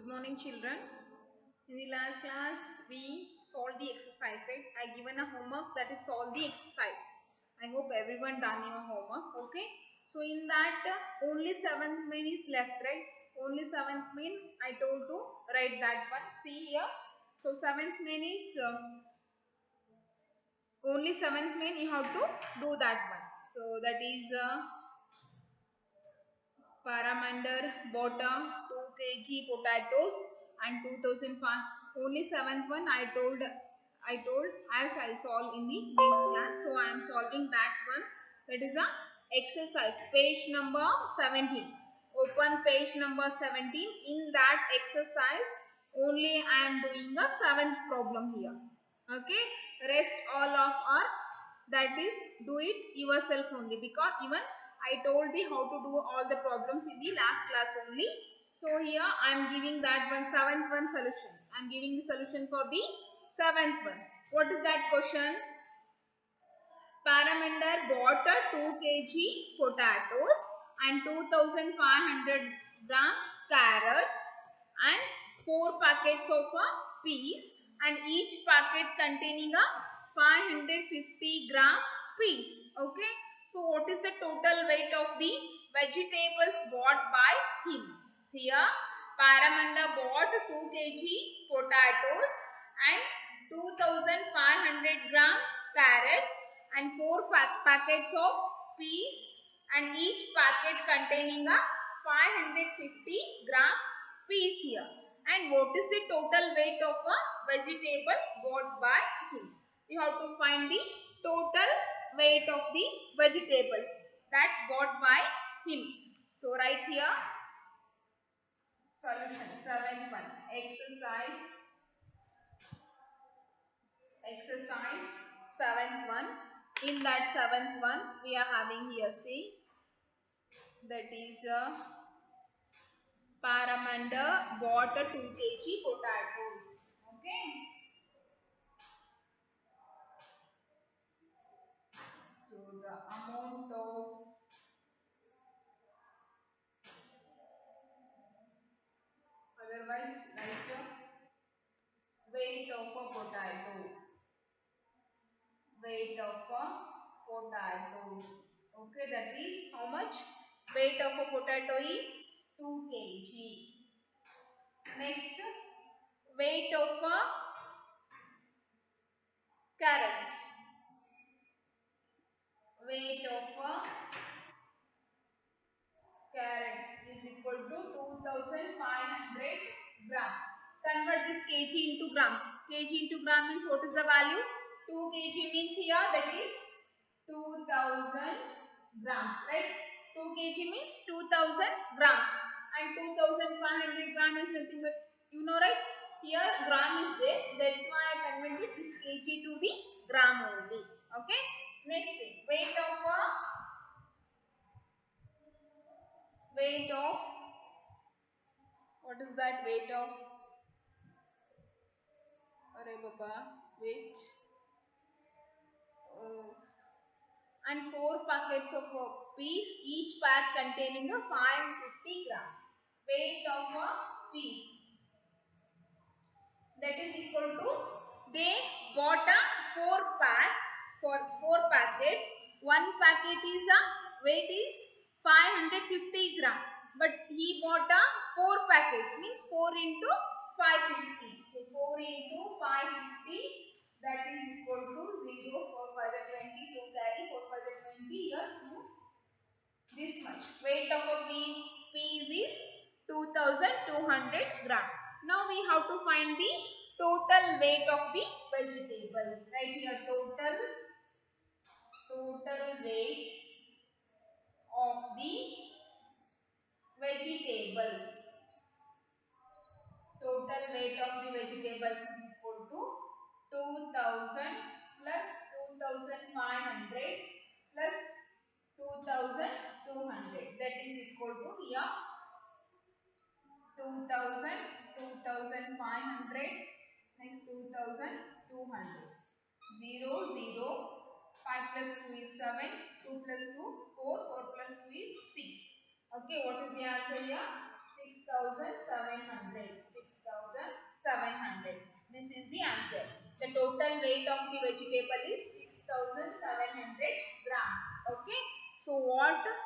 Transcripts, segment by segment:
morning, children. In the last class, we solved the exercise, right? I given a homework that is solve the exercise. I hope everyone done your homework, okay? So in that, only 7th main is left, right? Only 7th main I told to write that one. See here. So 7th main is only 7th main you have to do that one. So that is Paramander bought 2 kg potatoes and 2005. Only 7th one I told as I solve in the next class. So I am solving that one. That is a exercise page number 17. Open page number 17. In that exercise only I am doing a 7th problem here. Okay. Rest all of are that is do it yourself only, because even I told you how to do all the problems in the last class only. So here I am giving that one 7th one solution. I am giving the solution for the 7th one. What is that question? Paramander bought 2 kg potatoes and 2500 gram carrots and 4 packets of peas, and each packet containing a 550 gram peas. Okay. So what is the total weight of the vegetables bought by him? Here Paramander bought 2 kg potatoes and 2500 gram carrots and 4 packets of peas, and each packet containing a 550 gram peas here. And what is the total weight of a vegetable bought by him? You have to find the total weight of the vegetables that bought by him. So write here solution 7.1 exercise 7th one. In that 7th one we are having here, see, that is Paramander bought 2 kg potatoes. Okay. So the amount of otherwise like weight of a potato. Weight of a potatoes. Okay, that is how much? Weight of a potato is 2 kg. Next, weight of a carrots. Weight of a carrots is equal to 2500 gram. Convert this kg into gram. Kg into gram means what is the value? 2 kg means here that is 2000 grams, right? 2 kg means 2000 grams, and 2500 gram is nothing but, you know, right? Here gram is there, that's why I converted this kg to the gram only. Okay. Next thing, weight of what is that weight of? Arey Baba, weight. And 4 packets of peas, each pack containing a 550 gram. Weight of a peas, that is equal to, they bought a 4 packs for 4 packets. One packet is a weight is 550 gram, but he bought a 4 packets, means 4 into 550. So 4 into 550, that is equal to 0, 4 5 the 20, 2 carry, 4 5 the 20, here 2, this much. Weight of a peas is 2200 gram. Now we have to find the total weight of the vegetables. Right here, total weight of the vegetables. Total weight of the vegetables is equal to 2000 plus 2500 plus 2200. That is equal to here 2000, 2500, next 2200. 0, 0, 5 plus 2 is 7, 2 plus 2, 4, 4 plus 2 is 6. Okay, what is the answer here? 6700. of the vegetable is 6700 grams. Okay, so what is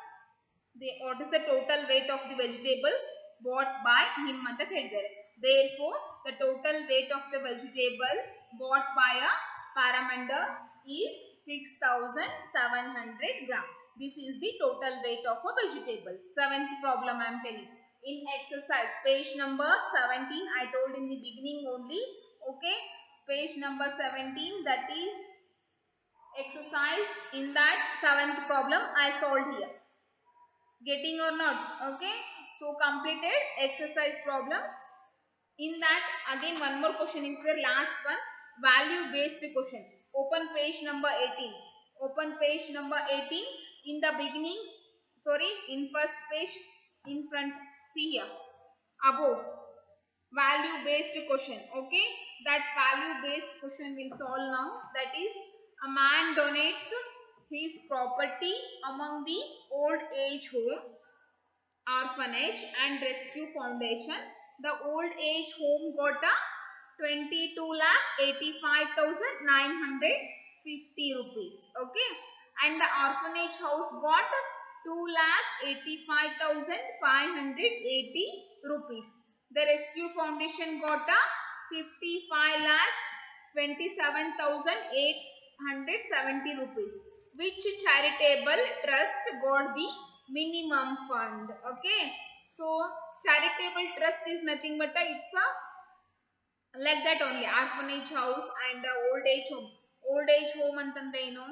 the total weight of the vegetables bought by him anta ಹೇಳಿದ್ದಾರೆ. Therefore the total weight of the vegetable bought by a Paramander is 6700 gram. This is the total weight of a vegetable. Seventh problem I am telling. In exercise page number 17, I told in the beginning only. Okay, page number 17, that is exercise. In that seventh problem I solved here. Getting or not? Okay, so completed exercise problems. In that again one more question is there, last one, value based question. Open page number 18. Open page number 18. In the beginning, sorry, in first page in front, see here above, value based question. Okay, that value based question will solve now. That is, a man donates his property among the old age home, orphanage and rescue foundation. The old age home got a 22,85,950 rupees. Okay, and the orphanage house got 2,85,580 rupees. The rescue foundation got a 55,27,870 rupees. Which charitable trust got the minimum fund? Okay, so charitable trust is nothing but it's a like that only, orphanage house and old age home. Old age home ಅಂತಂದ್ರೆ ಏನು?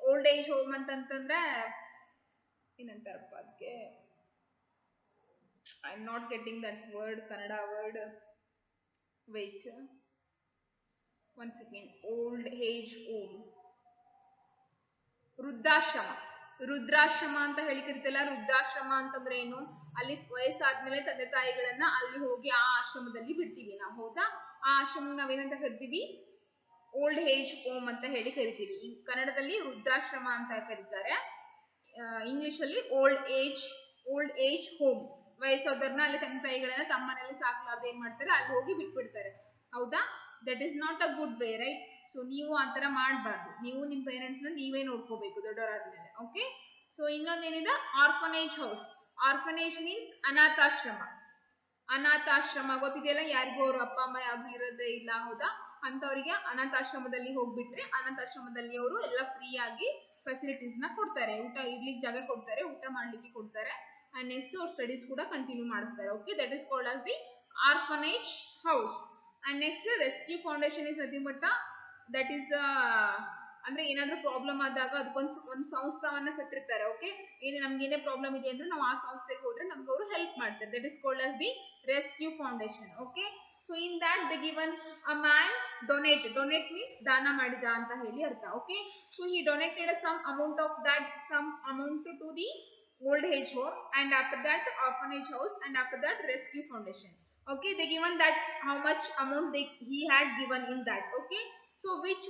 Old age home ಅಂತಂದ್ರೆ ಏನಂತಾರಪ್ಪ ಅದಕ್ಕೆ, I am not getting that word, Kannada word. Wait, one second. Old age home, ವೃದ್ಧಾಶ್ರಮ. ವೃದ್ಧಾಶ್ರಮ ಅಂತ ಹೇಳಿ ಕರಿತಲ್ಲ. ವೃದ್ಧಾಶ್ರಮ ಅಂತಂದ್ರೆ ಏನು? ಅಲ್ಲಿ ವಯಸ್ಸಾದ್ಮೇಲೆ ತಂದೆ ತಾಯಿಗಳನ್ನ ಅಲ್ಲಿ ಹೋಗಿ ಆ ಆಶ್ರಮದಲ್ಲಿ ಬಿಡ್ತೀವಿ ನಾವು, ಹೌದಾ? ಆ ಆಶ್ರಮ ನಾವೇನಂತ ಕರಿತೀವಿ? ಓಲ್ಡ್ ಏಜ್ ಹೋಮ್ ಅಂತ ಹೇಳಿ ಕರಿತೀವಿ. ಈ ಕನ್ನಡದಲ್ಲಿ ವೃದ್ಧಾಶ್ರಮ ಅಂತ ಕರೀತಾರೆ, ಇಂಗ್ಲಿಷ್ ಅಲ್ಲಿ ಓಲ್ಡ್ ಏಜ್ ಹೋಮ್. ವಯಸ್ಸಾದವ್ರನ್ನ ಅಲ್ಲಿ ತಂದೆ ತಾಯಿಗಳನ್ನ ತಮ್ಮನೇಲಿ ಸಾಕಲಾರ್ದು ಏನ್ ಮಾಡ್ತಾರೆ, ಅಲ್ಲಿ ಹೋಗಿ ಬಿಟ್ಬಿಡ್ತಾರೆ, ಹೌದಾ? That is not a good way, right? So ನೀವು ಆತರ ಮಾಡಬಾರ್ದು. ನೀವು ನಿಮ್ಮ ಪೇರೆಂಟ್ಸ್ ನ ನೀವೇ ನೋಡ್ಕೋಬೇಕು ದೊಡ್ಡವರಾದ್ಮೇಲೆ. ಓಕೆ, ಸೊ ಇನ್ನೊಂದೇನಿದೆ, ಆರ್ಫನೇಜ್ ಹೌಸ್. ಆರ್ಫನೇಜ್ ಮೀನ್ಸ್ ಅನಾಥಾಶ್ರಮ. ಅನಾಥಾಶ್ರಮ ಗೊತ್ತಿದೆಯಲ್ಲ, ಯಾರಿಗೂ ಅವ್ರ ಅಪ್ಪ ಅಮ್ಮ ಯಾರು ಇರೋದೇ ಇಲ್ಲ, ಹೌದಾ? ಅಂತವರಿಗೆ ಅನಾಥಾಶ್ರಮದಲ್ಲಿ ಹೋಗ್ಬಿಟ್ರೆ ಅನಾಥಾಶ್ರಮದಲ್ಲಿ ಅವರು ಎಲ್ಲ ಫ್ರೀ ಆಗಿ ಫೆಸಿಲಿಟೀಸ್ ನ ಕೊಡ್ತಾರೆ. ಊಟ ಇರ್ಲಿಕ್ಕೆ ಜಾಗ ಕೊಡ್ತಾರೆ, ಊಟ ಮಾಡ್ಲಿಕ್ಕೆ ಕೊಡ್ತಾರೆ, ಅಂಡ್ ನೆಕ್ಸ್ಟ್ ಅವ್ರ ಸ್ಟಡೀಸ್ ಕೂಡ ಕಂಟಿನ್ಯೂ ಮಾಡಿಸ್ತಾರೆ. Okay, that is called as the orphanage house. And next rescue foundation is nothing but that is ಅಂದ್ರೆ ಏನಾದ್ರೂ ಪ್ರಾಬ್ಲಮ್ ಆದಾಗ ಅದಕ್ಕೊಂದು ಸಂಸ್ಥಾವನ್ನ ಕಟ್ಟಿರ್ತಾರೆ. ಓಕೆ, ನಮ್ಗೇನೇ ಪ್ರಾಬ್ಲಮ್ ಇದೆ ಅಂದ್ರೆ ನಾವು ಆ ಸಂಸ್ಥೆಗೆ ಹೋದ್ರೆ ನಮ್ಗೆ ಅವರು ಹೆಲ್ಪ್ ಮಾಡ್ತಾರೆ. That is called as the rescue foundation. Okay, so in that the given a man donate means ದಾನ ಮಾಡಿದ ಅಂತ ಹೇಳಿ ಅರ್ಥ. Okay, so he donated some amount of that, some amount to the old age home, and after that orphanage house, and after that rescue foundation. Okay, they given that how much amount he had given in that. Okay, so which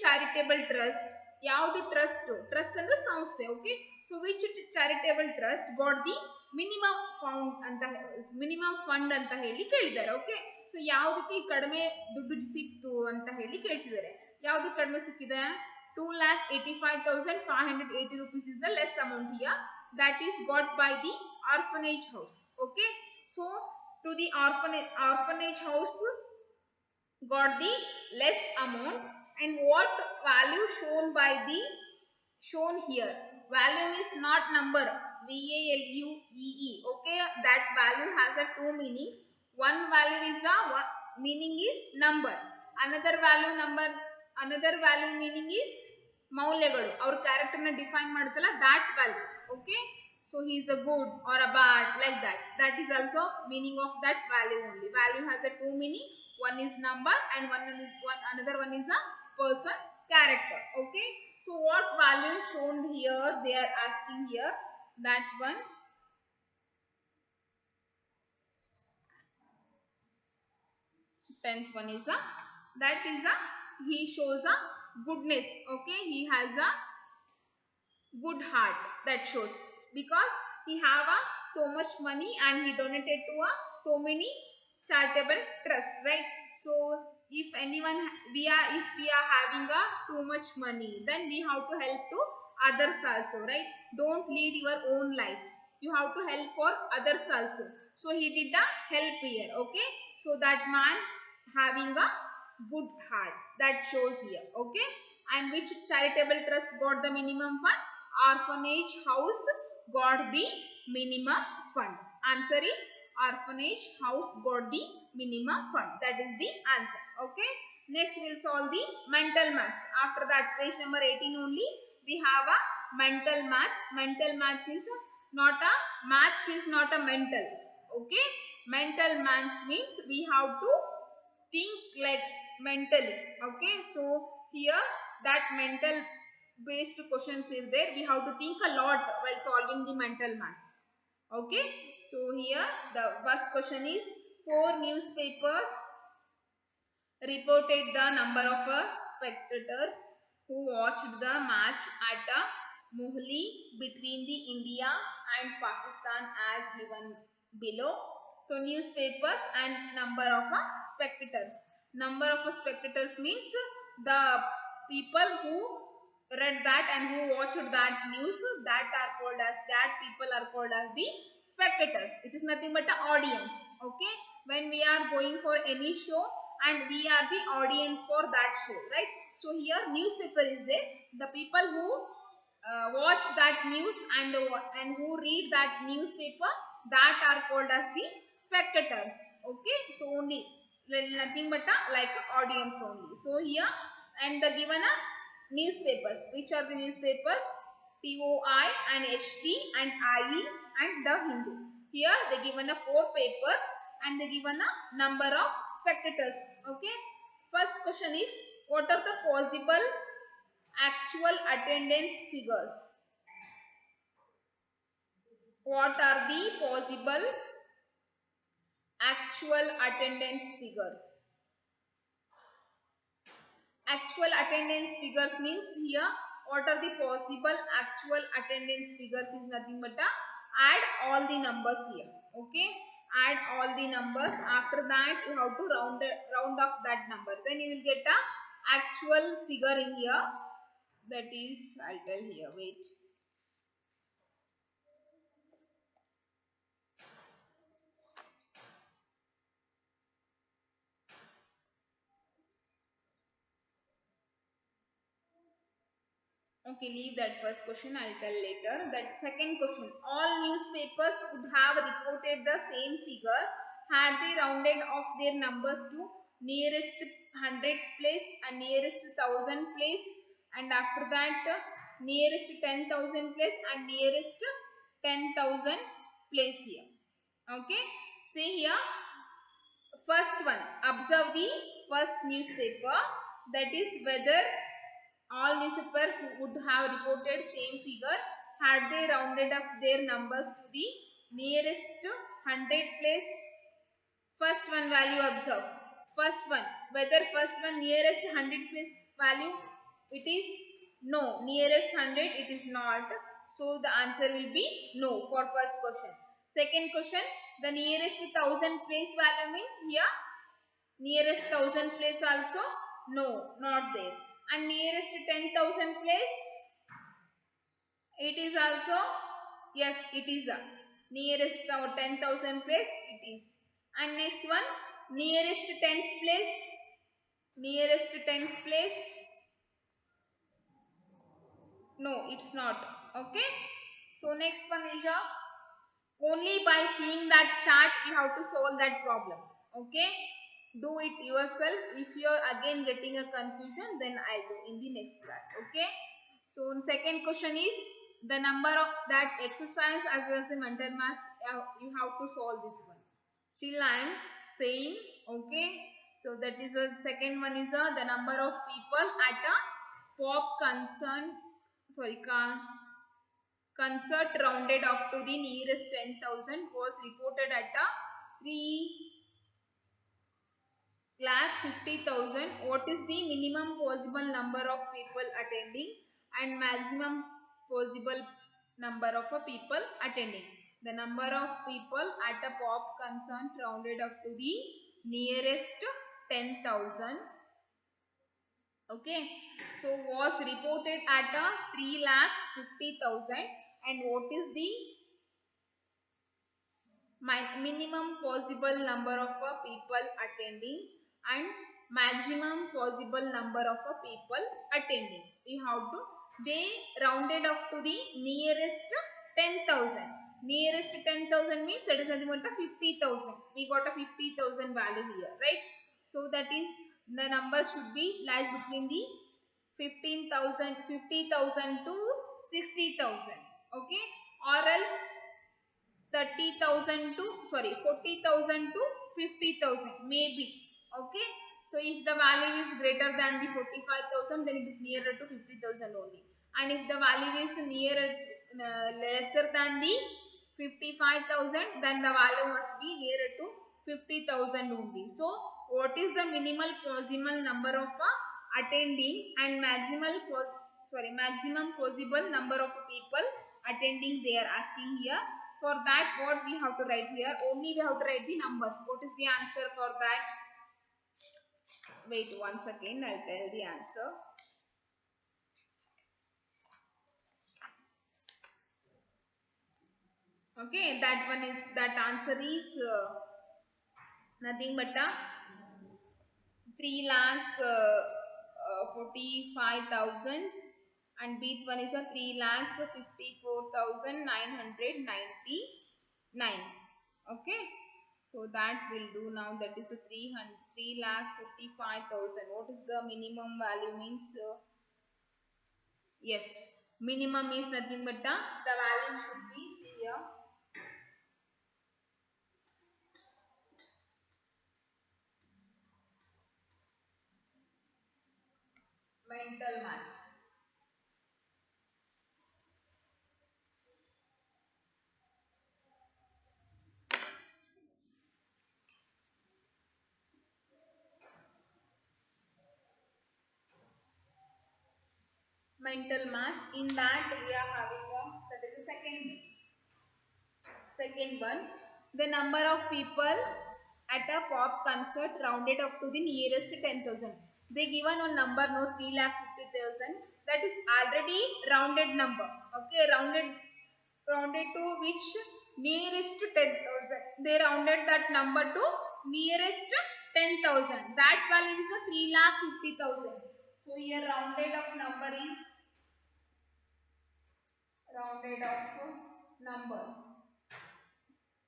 charitable trust, ಯಾವುದು trust ಅಂದ್ರೆ ಸಂಸ್ಥೆ. Okay, so which charitable trust got the minimum fund ಅಂತ ಹೇಳಿ ಕೇಳಿದ್ದಾರೆ. Okay, so ಯಾವುದಕ್ಕೆ ಕಡಿಮೆ ದುಡ್ಡು ಸಿಕ್ತು ಅಂತ ಹೇಳಿ ಕೇಳ್ತಿದ್ದಾರೆ. ಯಾವುದು ಕಡಿಮೆ ಸಿಕ್ಕಿದೆ? 2,85,580 rupees is the less amount here. That is got by the orphanage house. Okay, so to the orphanage house got the less amount. And what value shown here? Value is not number, VALUE. Okay, that value has a two meanings. One value is meaning is number, another value meaning is ಮೌಲ್ಯಗಳು. ಅವ್ರ character ನ define ಮಾಡುತ್ತಲ್ಲ, that value. Okay, so he is a good or a bad, like that is also meaning of that value only. Value has a two meaning, one is number and another one is a person, character. Okay, so what value shown here they are asking here? That one, tenth one is he shows a goodness. Okay, he has a good heart, that shows, because he have so much money and he donated to so many charitable trusts, right? So if anyone if we are having a too much money, then we have to help to others also, right? Don't lead your own life. You have to help for others also. So he did a help here. Okay, so that man having a good heart, that shows here. Okay, and which charitable trust got the minimum fund? Orphanage house got the minimum fund. Answer is orphanage house got the minimum fund. That is the answer. Okay, next we'll solve the mental maths. After that, page number 18 only, we have a mental maths. Mental maths is not a maths is not a mental. Okay, mental maths means we have to think like mentally. Okay, so here that mental based questions is there. We have to think a lot while solving the mental maths. Okay, so here the first question is, four newspapers reported the number of spectators who watched the match at Mohli between the India and Pakistan as given below. So newspapers and number of spectators. Number of spectators means the people who read that and who watched that news, that are called as, that people are called as the spectators. It is nothing but an audience. Okay, when we are going for any show and we are the audience for that show, right? So here newspaper is there. The people who watch that news and who read that newspaper, that are called as the spectators. Okay, so only nothing but like audience only. So here and the given a newspapers. Which are the newspapers? TOI and HT and IE and the Hindu. Here they given a four papers and they given a number of spectators. Okay. First question is, what are the possible actual attendance figures? What are the possible actual attendance figures? Actual attendance figures means here what are the possible actual attendance figures is nothing but add all the numbers here. Okay, add all the numbers. After that you have to round off that number, then you will get a actual figure in here. That is, I'll tell here, wait. Okay, leave that first question, I'll tell later. That second question, all newspapers would have reported the same figure had they rounded off their numbers to nearest hundreds place and nearest thousand place, and after that nearest 10,000 place and nearest 10,000 place here. Okay, see here, first one, observe the first newspaper, that is whether all newspapers would have reported same figure had they rounded up their numbers to the nearest 100 place. First one value observe. First one, whether first one nearest 100 place value, it is no. Nearest 100 it is not. So the answer will be no for first question. Second question, the nearest 1000 place value means here nearest 1000 place also no, not there. And nearest 10,000 place, it is also yes, it is a nearest 10,000 place it is. And next one, nearest tens place, nearest tens place, no, it's not. Okay, so next one is only by seeing that chart you have to solve that problem. Okay, do it yourself. If you are again getting a confusion, then I'll do in the next class. Okay, so second question is the number of that exercise as well as the mental mass, you have to solve this one. Still I am saying. Okay, so that is the second one is the number of people at a pop concert rounded off to the nearest 10,000 was reported at a 3,50,000. What is the minimum possible number of people attending and maximum possible number of people attending? The number of people at a pop concert rounded off to the nearest 10,000. Okay, so was reported at a 3,50,000. And what is the minimum possible number of people attending and maximum possible number of people attending? We have to, they rounded off to the nearest 10,000. Nearest 10,000 means that is nothing but 50,000. We got a 50,000 value here, right? So that is the number should be lies between the 15,000, 50,000 to 60,000. Okay, or else 30,000 to 40,000 to 50,000 maybe. Okay, so if the value is greater than the 45,000, then it is nearer to 50,000 only, and if the value is nearer lesser than the 55,000, then the value must be nearer to 50,000 only. So what is the minimal possible number of attending and maximum possible number of people attending, they are asking here. For that, what we have to write here? Only we have to write the numbers. What is the answer for that? Wait one second, I'll tell the answer. Okay, that answer is nothing but a 3,45,000, and B one is a 3,54,999. Okay, so that will do now. That is a 3,55,000. What is the minimum value means? Yes, minimum is nothing but the value should be, see here, mental maths. Mental maths. In that we are having that is the second one. The number of people at a pop concert rounded up to the nearest 10,000. They given a number, no, 3,50,000. That is already rounded number. Okay, rounded to which? Nearest 10,000. They rounded that number to nearest 10,000. That value is the 3,50,000. So here rounded off number is number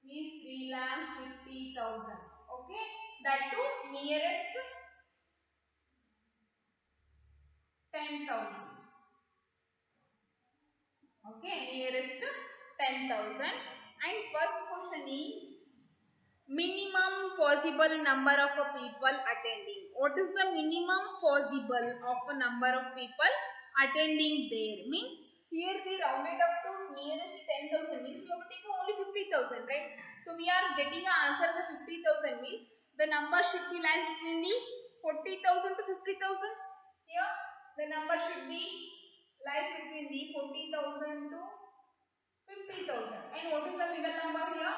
is 3,50,000. Okay, that to nearest 10,000. Okay, nearest 10,000. And first question is minimum possible number of people attending. What is the minimum possible of a number of people attending there? Means here we rounded up to nearest 10,000 means we have to take only 50,000, right? So we are getting an answer of 50,000 means the number should be lies between the 40,000 to 50,000. Here the number should be lies between the 40,000 to 50,000. And what is the middle number here?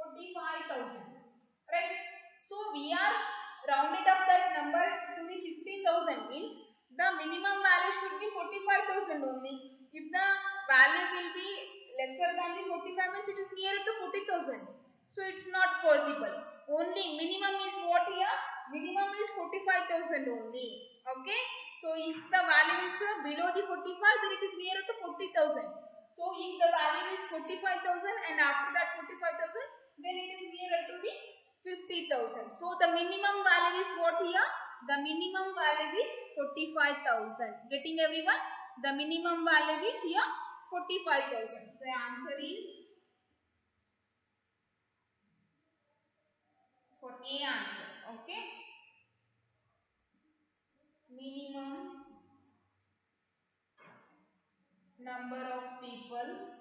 45,000. Right? So we are rounded up that number to the 50,000 means the minimum value should be 45,000 only. If the value will be lesser than the 45 means it is nearer to 40,000. So it's not possible. Only minimum is what here? Minimum is 45,000 only. Okay? So if the value is below the 45, then it is nearer to 40,000. So if the value is 45,000 and after that 45,000, then it is nearer to the 50,000. So the minimum value is what here? The minimum value is 45,000. Getting everyone? The minimum value is here 45,000. The answer is for A answer. Okay. Minimum number of people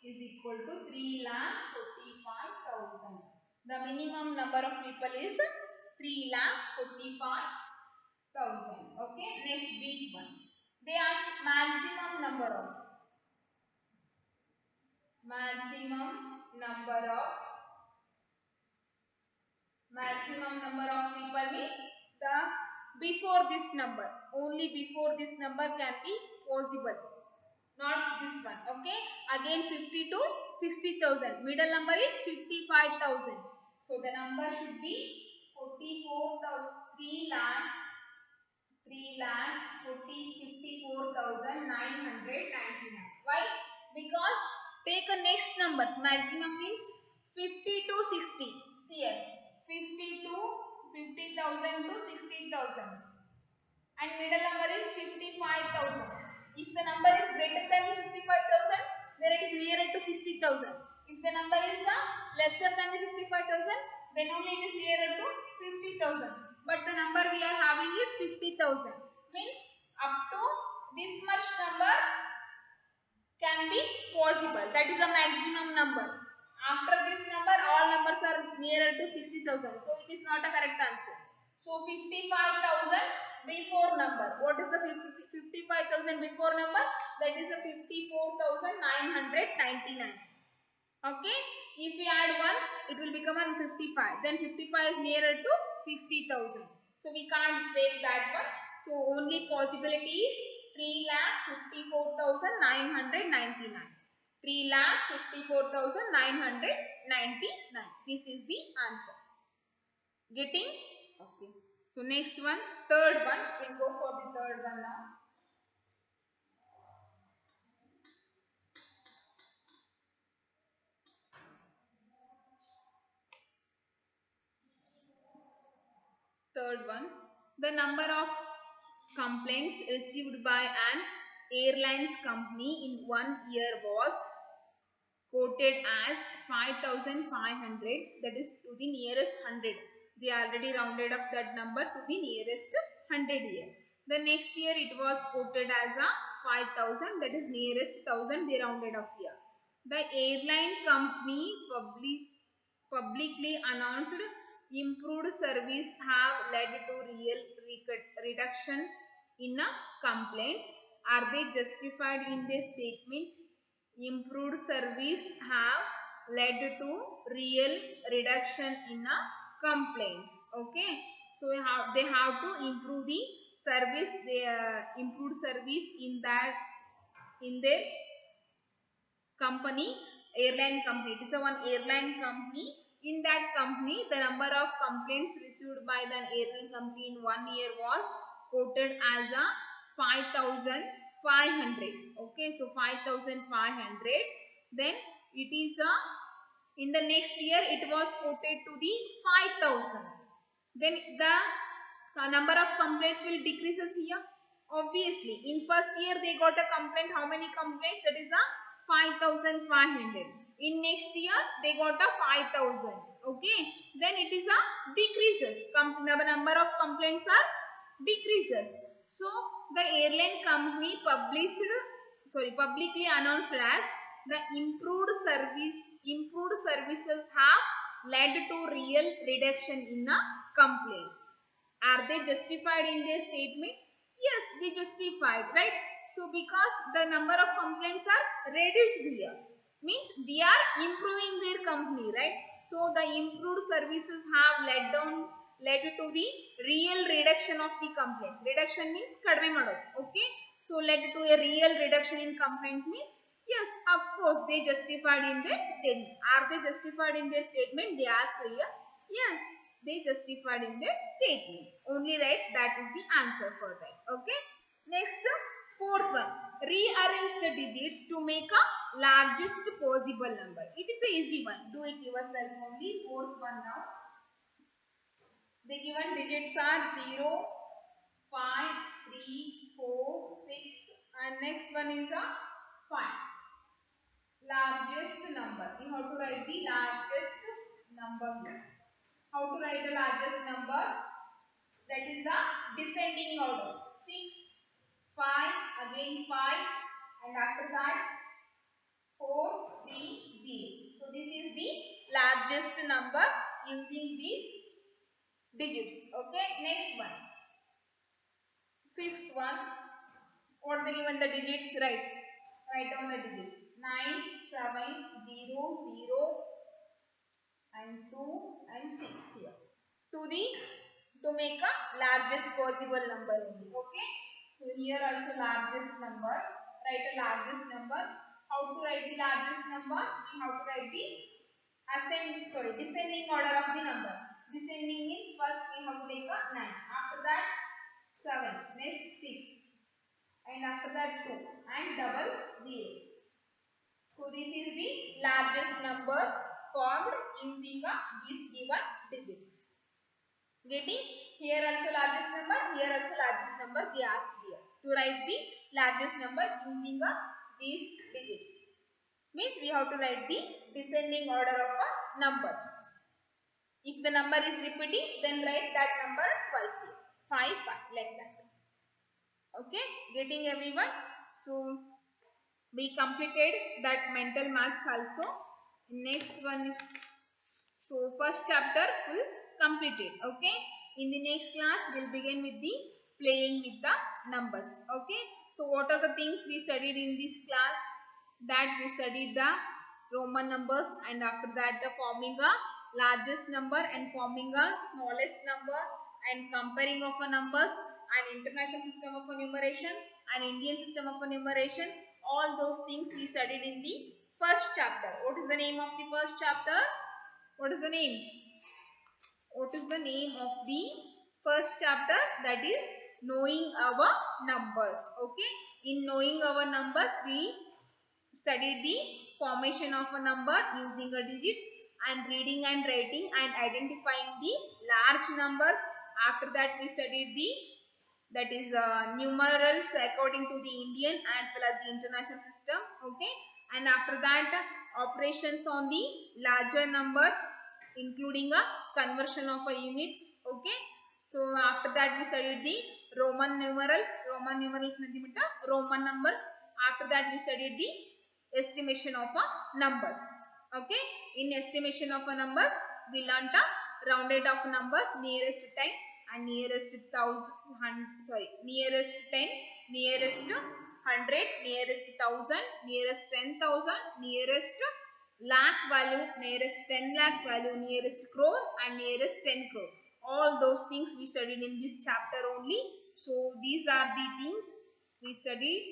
is equal to 3,45,000. The minimum number of people is 3,45,000. Okay. Next big one. They ask maximum number of maximum number of people means the before this number, only before this number can be possible, not this one. Okay, again 50 to 60,000, middle number is 55,000, so the number should be 44,000, 3 lakh 54,999. Why? Because take a next number. Maximum means 50 to 60. See here, 50 to 50,000 to 60,000. And middle number is 55,000. If the number is greater than 55,000, then it is nearer to 60,000. If the number is lesser than 55,000, then only it is nearer to 50,000. But the number we are having is 50,000. Means up to this much number can be possible. That is the maximum number. After this number, all numbers are nearer to 60,000. So it is not a correct answer. So 55,000 before number. What is the 55,000 before number? That is the 54,999. Okay. If we add 1, it will become 55. Then 55 is nearer to 60,000. So we can't take that one. So only possibility is 3,54,999. 3,54,999. This is the answer. Getting? Okay. So next one, third one. We'll go for the third one now. Third one, the number of complaints received by an airlines company in 1 year was quoted as 5,500, that is to the nearest 100. They already rounded up that number to the nearest 100 year. The next year it was quoted as a 5,000, that is nearest 1,000, they rounded up here. The airline company publicly announced improved service have led to real reduction in complaints. Are they justified in their statement? Improved service have led to real reduction in complaints. Okay, so they have to improve the service. They improved service in their company, airline company. It is a one airline company. In that company, the number of complaints received by the airline company in 1 year was quoted as a 5,500. Okay, so 5,500. Then it is a, in the next year it was quoted to the 5,000. Then the number of complaints will decreases here. Obviously, in first year they got a complaint. How many complaints? That is a 5,500. In next year they got a 5,000. Okay, then it is a decreases. The number of complaints are decreases. So the airline company publicly announced as the improved services have led to real reduction in the complaints. Are they justified in their statement? Yes, they justified, right? So because the number of complaints are reduced here, means they are improving their company, right? So the improved services have led to the real reduction of the complaints. Reduction means kadme madodu. Okay, so led to a real reduction in complaints means yes, of course they justified in their statement. Are they justified in their statement? They asked here. Yes, they justified in their statement. Only right, that is the answer for that. Okay, next fourth one, rearrange the digits to make a largest possible number. It is an easy one. Do it yourself only. Fourth one now. The given digits are 0, 5, 3, 4, 6 and next one is a 5. Largest number. We have to write the largest number here. How to write the largest number? That is the descending order. 6, 5, again 5 and after that 4, 3, 0. So this is the largest number using these digits. Okay, next one. Fifth one. What they given the digits? Write down the digits. 9, 7, 0, 0 and 2 and 6 here. to make a largest possible number only. Okay. So here also largest number. Write a largest number. How to write the largest number? We have to write the descending order of the number. Descending means first we have to take a 9. After that 7. Next 6. And after that 2. And double zeros. So this is the largest number formed using these given digits. Getting? Here also largest number, here also largest number they asked here. To write the largest number using these digits. Means we have to write the descending order of numbers. If the number is repeating, then write that number twice here. 5, 5 like that. Okay, getting everyone? So we completed that mental maths also. Next one, so first chapter full completed. Okay, in the next class we'll begin with the playing with the numbers. Okay, so what are the things we studied in this class? That we studied the Roman numbers, and after that the forming a largest number and forming a smallest number, and comparing of a numbers, an international system of enumeration, an Indian system of enumeration. All those things we studied in the first chapter. What is the name of the first chapter? What is the name? What is the name of the first chapter? That is knowing our numbers. Okay. In knowing our numbers, we studied the formation of a number using a digits, and reading and writing and identifying the large numbers. After that we studied the numerals according to the Indian as well as the international system. Okay. And after that operations on the larger number, including a conversion of a units. Okay. So after that we studied the Roman numerals. Roman numerals Roman numbers. After that we studied the estimation of a numbers. Okay. In estimation of a numbers, we learnt a rounded of numbers nearest to 10 and nearest to 1000, nearest 10, nearest to 100, nearest 1000, nearest 10,000, nearest lakh value, nearest 10 lakh value, nearest crore and nearest 10 crore. All those things we studied in this chapter only. So these are the things we studied.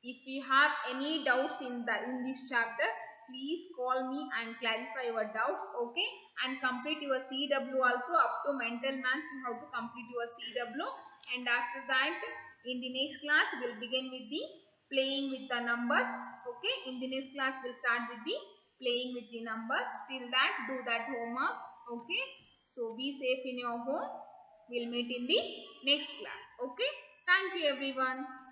If you have any doubts in this chapter, please call me and clarify your doubts. Okay, and complete your CW also. Up to mental maths you have to complete your CW, and after that in the next class we'll begin with the playing with the numbers. Okay, in the next class we'll start with the playing with the numbers. Till that, do that homework. Okay, so be safe in your home. We'll meet in the next class. Okay, thank you everyone.